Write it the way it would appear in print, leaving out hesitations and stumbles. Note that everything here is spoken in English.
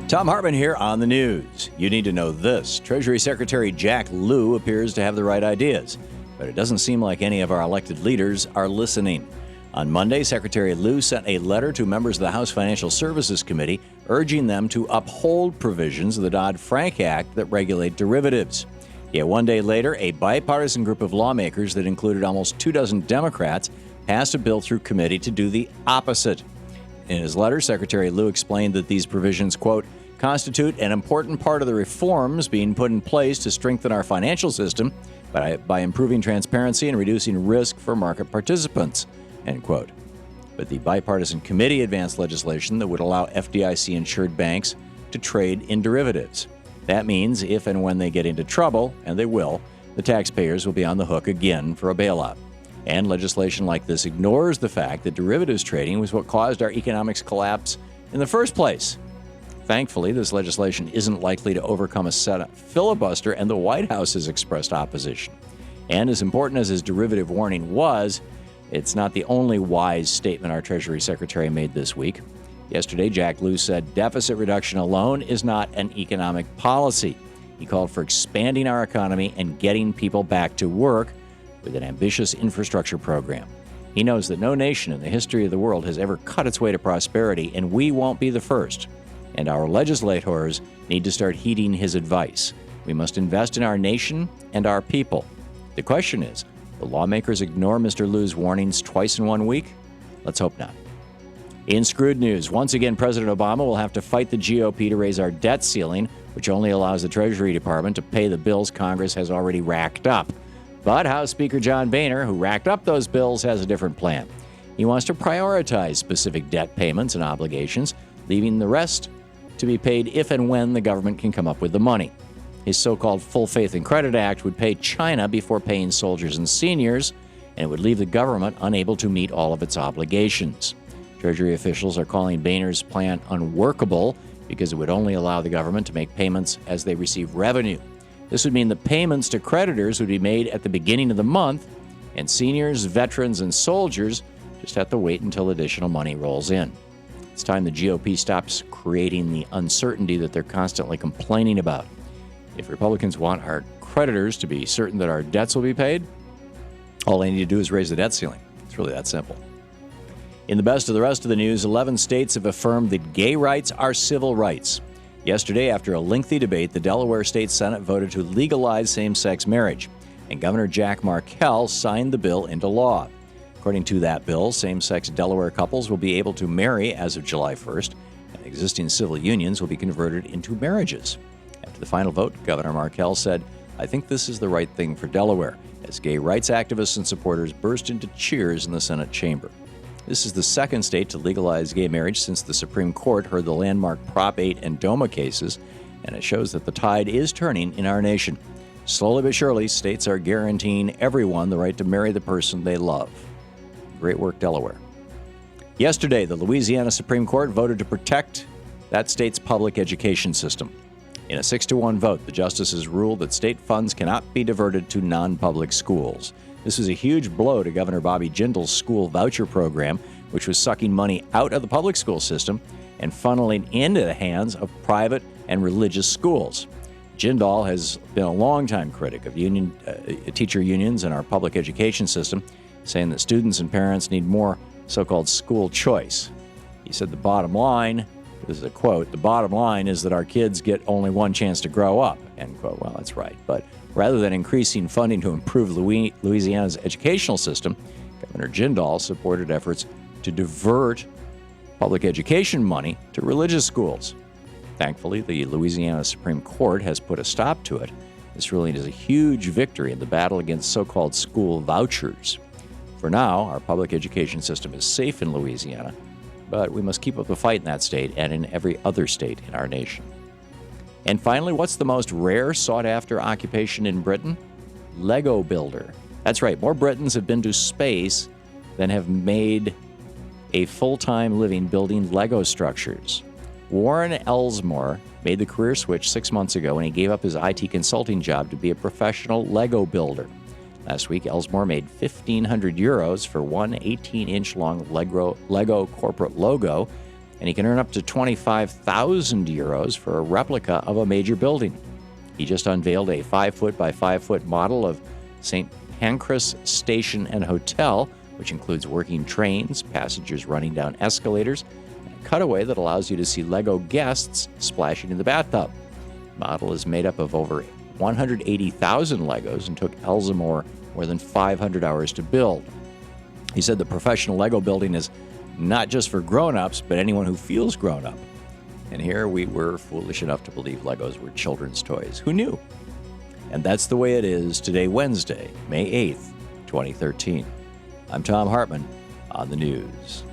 Thom Hartmann here on the news. You need to know this. Treasury Secretary Jack Lew appears to have the right ideas, but it doesn't seem like any of our elected leaders are listening. On Monday, Secretary Lew sent a letter to members of the House Financial Services Committee urging them to uphold provisions of the Dodd-Frank Act that regulate derivatives. Yet one day later, a bipartisan group of lawmakers that included almost 24 Democrats passed a bill through committee to do the opposite. In his letter, Secretary Lew explained that these provisions, quote, constitute an important part of the reforms being put in place to strengthen our financial system by improving transparency and reducing risk for market participants, end quote. But the bipartisan committee advanced legislation that would allow FDIC-insured banks to trade in derivatives. That means if and when they get into trouble, and they will, the taxpayers will be on the hook again for a bailout. And legislation like this ignores the fact that derivatives trading was what caused our economic's collapse in the first place. Thankfully, this legislation isn't likely to overcome a Senate filibuster, and the White House has expressed opposition. And as important as his derivative warning was, it's not the only wise statement our Treasury Secretary made this week. Yesterday, Jack Lew said deficit reduction alone is not an economic policy. He called for expanding our economy and getting people back to work with an ambitious infrastructure program. He knows that no nation in the history of the world has ever cut its way to prosperity, and we won't be the first. And our legislators need to start heeding his advice. We must invest in our nation and our people. The question is, will lawmakers ignore Mr. Lew's warnings twice in 1 week? Let's hope not. In screwed news, once again, President Obama will have to fight the GOP to raise our debt ceiling, which only allows the Treasury Department to pay the bills Congress has already racked up. But House Speaker John Boehner, who racked up those bills, has a different plan. He wants to prioritize specific debt payments and obligations, leaving the rest to be paid if and when the government can come up with the money. His so-called Full Faith and Credit Act would pay China before paying soldiers and seniors, and it would leave the government unable to meet all of its obligations. Treasury officials are calling Boehner's plan unworkable because it would only allow the government to make payments as they receive revenue. This would mean the payments to creditors would be made at the beginning of the month, and seniors, veterans, and soldiers just have to wait until additional money rolls in. It's time the GOP stops creating the uncertainty that they're constantly complaining about. If Republicans want our creditors to be certain that our debts will be paid, all they need to do is raise the debt ceiling. It's really that simple. In the best of the rest of the news, 11 states have affirmed that gay rights are civil rights. Yesterday, after a lengthy debate, the Delaware State Senate voted to legalize same-sex marriage, and Governor Jack Markell signed the bill into law. According to that bill, same-sex Delaware couples will be able to marry as of July 1st, and existing civil unions will be converted into marriages. After the final vote, Governor Markell said, "I think this is the right thing for Delaware," as gay rights activists and supporters burst into cheers in the Senate chamber. This is the second state to legalize gay marriage since the Supreme Court heard the landmark Prop 8 and DOMA cases, and it shows that the tide is turning in our nation. Slowly but surely, states are guaranteeing everyone the right to marry the person they love. Great work, Delaware. Yesterday, the Louisiana Supreme Court voted to protect that state's public education system. In a 6-1 vote, the justices ruled that state funds cannot be diverted to non-public schools. This was a huge blow to Governor Bobby Jindal's school voucher program, which was sucking money out of the public school system and funneling into the hands of private and religious schools. Jindal has been a longtime critic of teacher unions and our public education system, saying that students and parents need more so-called school choice. He said the bottom line, this is a quote, "the bottom line is that our kids get only one chance to grow up," end quote. Well, that's right. But rather than increasing funding to improve Louisiana's educational system, Governor Jindal supported efforts to divert public education money to religious schools. Thankfully, the Louisiana Supreme Court has put a stop to it. This ruling is a huge victory in the battle against so-called school vouchers. For now, our public education system is safe in Louisiana, but we must keep up the fight in that state and in every other state in our nation. And finally, what's the most rare, sought-after occupation in Britain? Lego builder. That's right, more Britons have been to space than have made a full-time living building Lego structures. Warren Elsmore made the career switch 6 months ago when he gave up his IT consulting job to be a professional Lego builder. Last week, Elsmore made €1,500 for one 18-inch long Lego corporate logo and he can earn up to 25,000 euros for a replica of a major building. He just unveiled a 5-foot by 5-foot model of St. Pancras Station and Hotel, which includes working trains, passengers running down escalators, and a cutaway that allows you to see Lego guests splashing in the bathtub. The model is made up of over 180,000 Legos and took Elsamore more than 500 hours to build. He said the professional Lego building is not just for grown-ups, but anyone who feels grown up. And here we were foolish enough to believe Legos were children's toys. Who knew? And that's the way it is today, Wednesday, May 8th, 2013. I'm Thom Hartmann on the news.